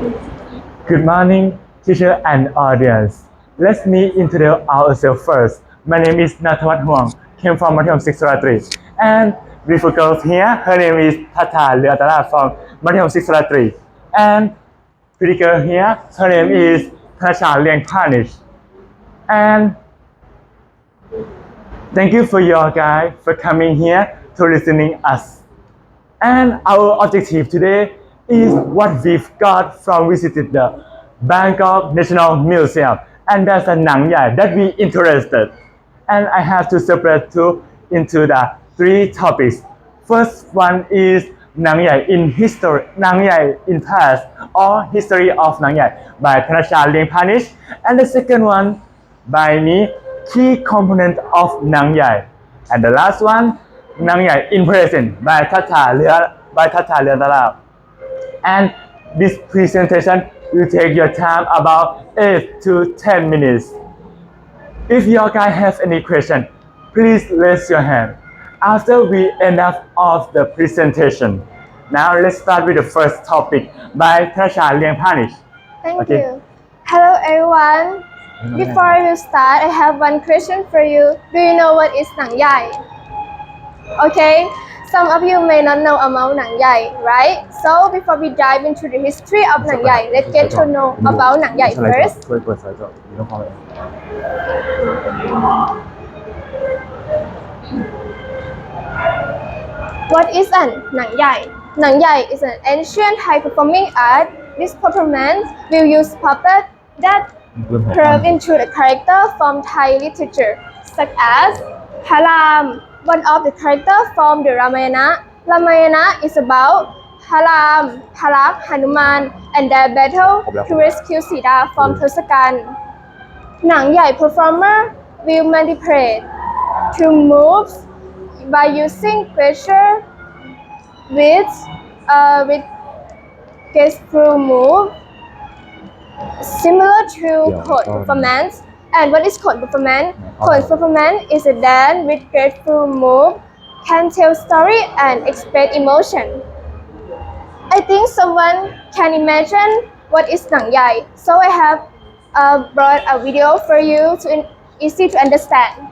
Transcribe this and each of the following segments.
Good morning, teacher and audience. Let me introduce ourselves first. My name is Nathavat Huang, came from Mathayom 6 Ratri. And beautiful girl here, her name is Tata Leotara from Mathayom 6 Ratri. And pretty girl here, her name is Tasha Liang Panish. And thank you for your guide for coming here to listening us. And our objective today is what we've got from visiting the Bangkok National Museum. And there's a Nang Yai that we interested. And I have to separate two into the three topics. First one is Nang Yai in history, Nang Yai in past, or history of Nang Yai by Thanachart Lieng Panish. And the second one by me, key component of Nang Yai. And the last one, Nang Yai in present by Tata Leotara. And this presentation will take your time about 8 to 10 minutes. If your guy has any question, please raise your hand after we end up of the presentation. Now let's start with the first topic by Thanachart Lieng Panish. Thank you. Hello everyone. Before you start, I have one question for you. Do you know what is Nang Yai? Okay, some of you may not know about Nang Yai, right? So before we dive into the history of Nang Yai, let's get to know about Nang Yai first. What is an Nang Yai? Nang Yai is an ancient high-performing art. This performance will use puppets that carve into the character from Thai literature, such as Haram, one of the characters from the Ramayana. Ramayana is about Haram, Bharat, Hanuman, and their battle to rescue Sita from Tosakan. Nang Yai performer will manipulate two moves by using pressure with graceful move, similar to court performance. And what is court performance? Court performance is a dance with graceful move, can tell story and express emotion. I think someone can imagine what is Nang Yai, so I have brought a video for you to easy to understand.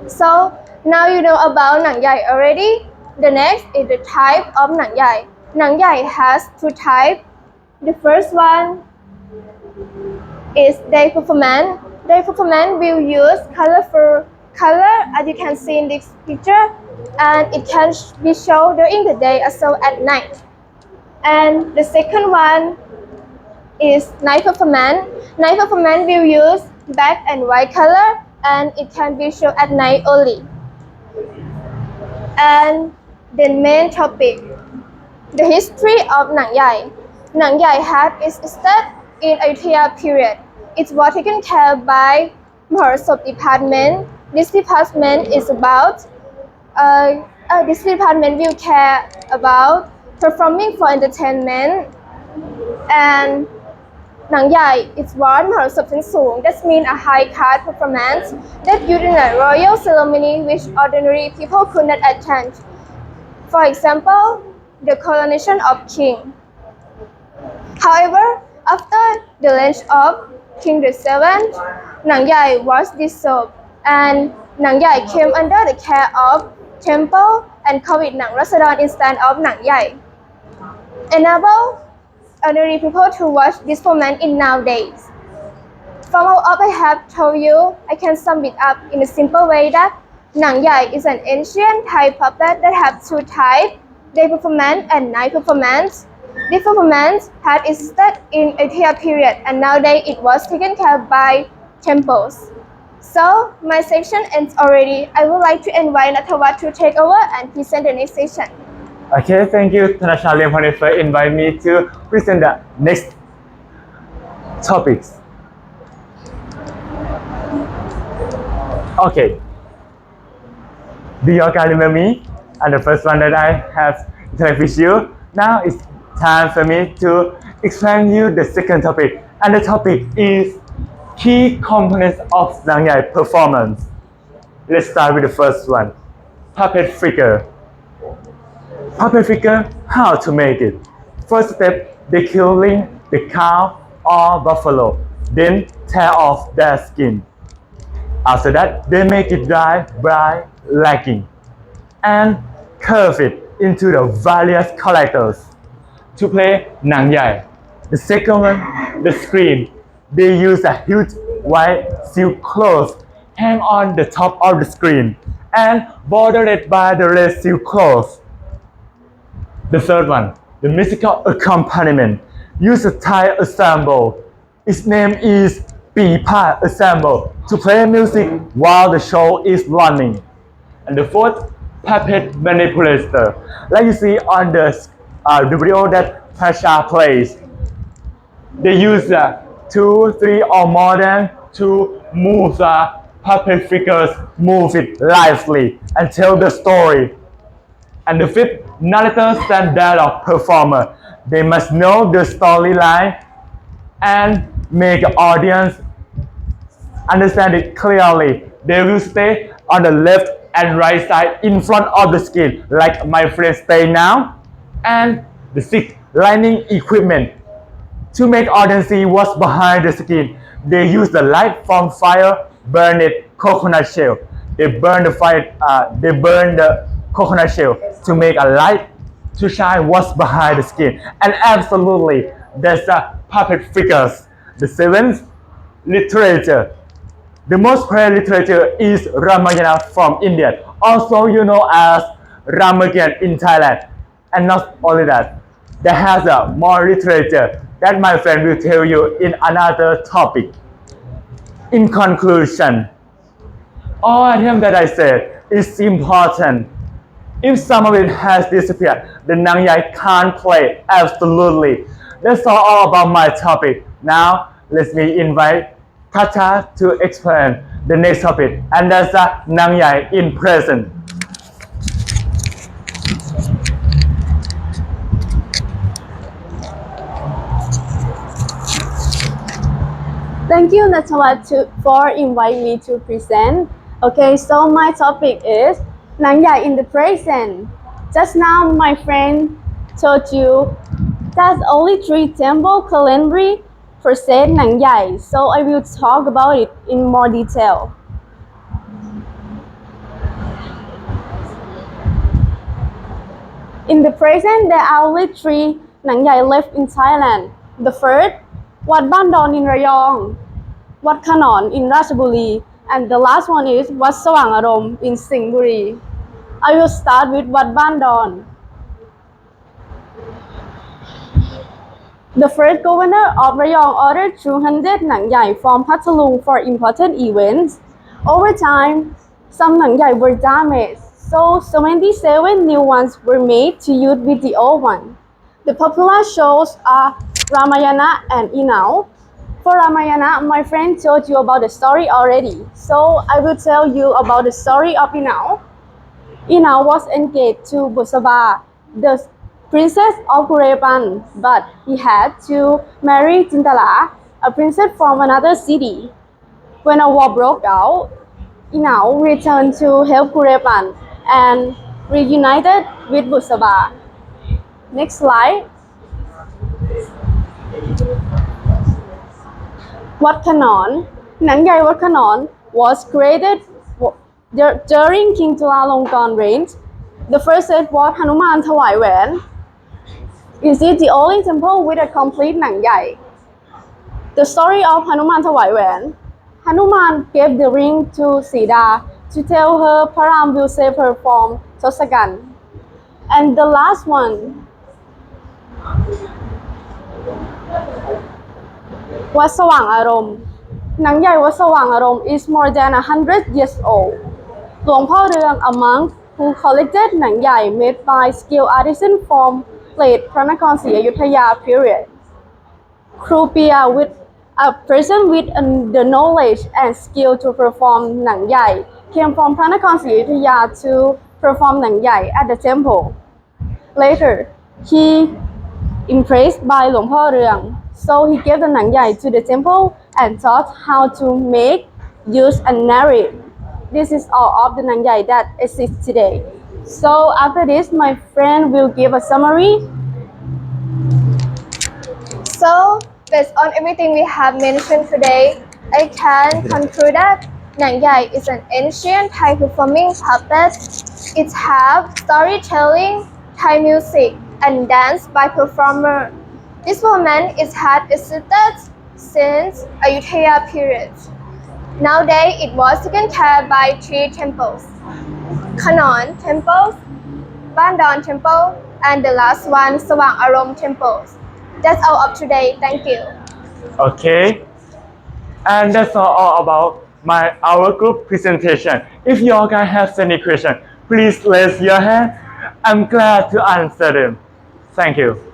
So now you know about Nang Yai already. The next is the type of Nang Yai. Nang Yai has two types. The first one is day performance. Day performance will use colorful color, as you can see in this picture, and it can be shown during the day as well at night. And the second one is night performance. Night performance will use black and white color, and it can be shown at night only. And the main topic, the history of Nang Yai. Nang Yai had its start in Ayutthaya period. It was taken care by Mahasop department. This department is about this department will care about performing for entertainment. And Nang Yai is one Mahasopชั้นสูง. That means a high class performance that used in a royal ceremony which ordinary people could not attend. For example, the coronation of king. However, after the reign of King VII, Nang Yai was dissolved, and Nang Yai came under the care of temple and called it Nang Rasadon instead of Nang Yai. Enable ordinary people to watch this performance in nowadays. From what I have told you, I can sum it up in a simple way that Nang Yai is an ancient Thai puppet that have two types, day performance and night performance. This performance had its start in Ayutthaya period, and nowadays it was taken care of by temples. So my section ends already. I would like to invite Nathavat to take over and present the next section. Okay, thank you, Thanachart Lieng Panish, for inviting me to present the next topics. Okay. Do you all can remember me? And the first one that I have interact with you. Now it's time for me to explain you the second topic. And the topic is key components of Nang Yai performance. Let's start with the first one. Puppet figure. Puppet figure, how to make it? First step, they killing the cow or buffalo, then tear off their skin. After that, they make it dry, bright, lacking, and curve it into the various characters to play Nang Yai. The second one, the screen. They use a huge white silk cloth hang on the top of the screen and bordered by the red silk cloth. The third one, the musical accompaniment. Use a Thai ensemble. Its name is Pipa Ensemble to play music while the show is running. And the fourth, puppet manipulator. Like you see on the video that Pasha plays. They use 2, 3 or more than to move the puppet figures, move it lively and tell the story. And the fifth, narrator stand dialogue performer. They must know the storyline and make the audience understand it clearly. They will stay on the left and right side in front of the screen, like my friend stay now. And the sixth, lighting equipment. To make audience see what's behind the screen, they use the light from fire burn it coconut shell. They burn the coconut shell to make a light to shine what's behind the screen. And absolutely, there's the puppet figures. The seventh, literature. The most played literature is Ramayana from India, also you know as Ramayan in Thailand. And not only that, there has more literature that my friend will tell you in another topic. In conclusion, all items that I said is important. If some of it has disappeared, the Nang Yai can't play absolutely. That's all about my topic. Now, let me invite Tata to explain the next topic, and that's Nang Yai in present. Thank you, Natawat, for inviting me to present. Okay, so my topic is Nang Yai in the present. Just now, my friend told you that only 3 temple calendar present Nang Yai, so I will talk about it in more detail. In the present, there are only 3 Nang Yai left in Thailand. The first, Wat Ban Don in Rayong, Wat Khanon in Ratchaburi, and the last one is Wat Sawang Arom in Singburi. I will start with Wat Ban Don. The first governor of Rayong ordered 200 Nang Yai from Pathalung for important events. Over time, some Nang Yai were damaged, so 77 new ones were made to use with the old one. The popular shows are Ramayana and Inao. For Ramayana, my friend told you about the story already, so I will tell you about the story of Inao. Inao was engaged to Busaba, the princess of Kurepan, but he had to marry Tintala, a princess from another city. When a war broke out, Inao returned to help Kurepan and reunited with Busaba. Next slide. Wat Khanon. Nang Yai Wat Khanon was created during King Chulalongkorn's reign. The first set was Hanuman Thawai Hwan. Is it the only temple with a complete Nang Yai? The story of Hanuman Thawai Hwan. Hanuman gave the ring to Sita to tell her Param will save her from Tosakan. And the last one, Wat Sawang Arom. Nang Yai Wat Sawang Arom is more than 100 years old. Luang Pao Reung, a monk who collected Nang Yai made by skilled artisans from late Pranakon Sri Ayutthaya period. Kru Pia with A person with the knowledge and skill to perform หนังใหญ่ came from พระนครศรีอยุธยา to perform หนังใหญ่ at the temple. Later, he impressed by หลวงพ่อเรือง so he gave the หนังใหญ่ to the temple and taught how to make, use and narrate. This is all of the หนังใหญ่ that exists today. So after this, my friend will give a summary. So, based on everything we have mentioned today, I can conclude that Nang Yai is an ancient Thai performing puppet. It has storytelling, Thai music, and dance by performer. This performance is had existed since Ayutthaya period. Nowadays, it was taken care by 3 temples: Khanon Temple, Bandon Temple, and the last one, Sawang Arom Temple. That's all of today. Thank you. Okay, and that's all about our group presentation. If you guys have any question, please raise your hand. I'm glad to answer them. Thank you.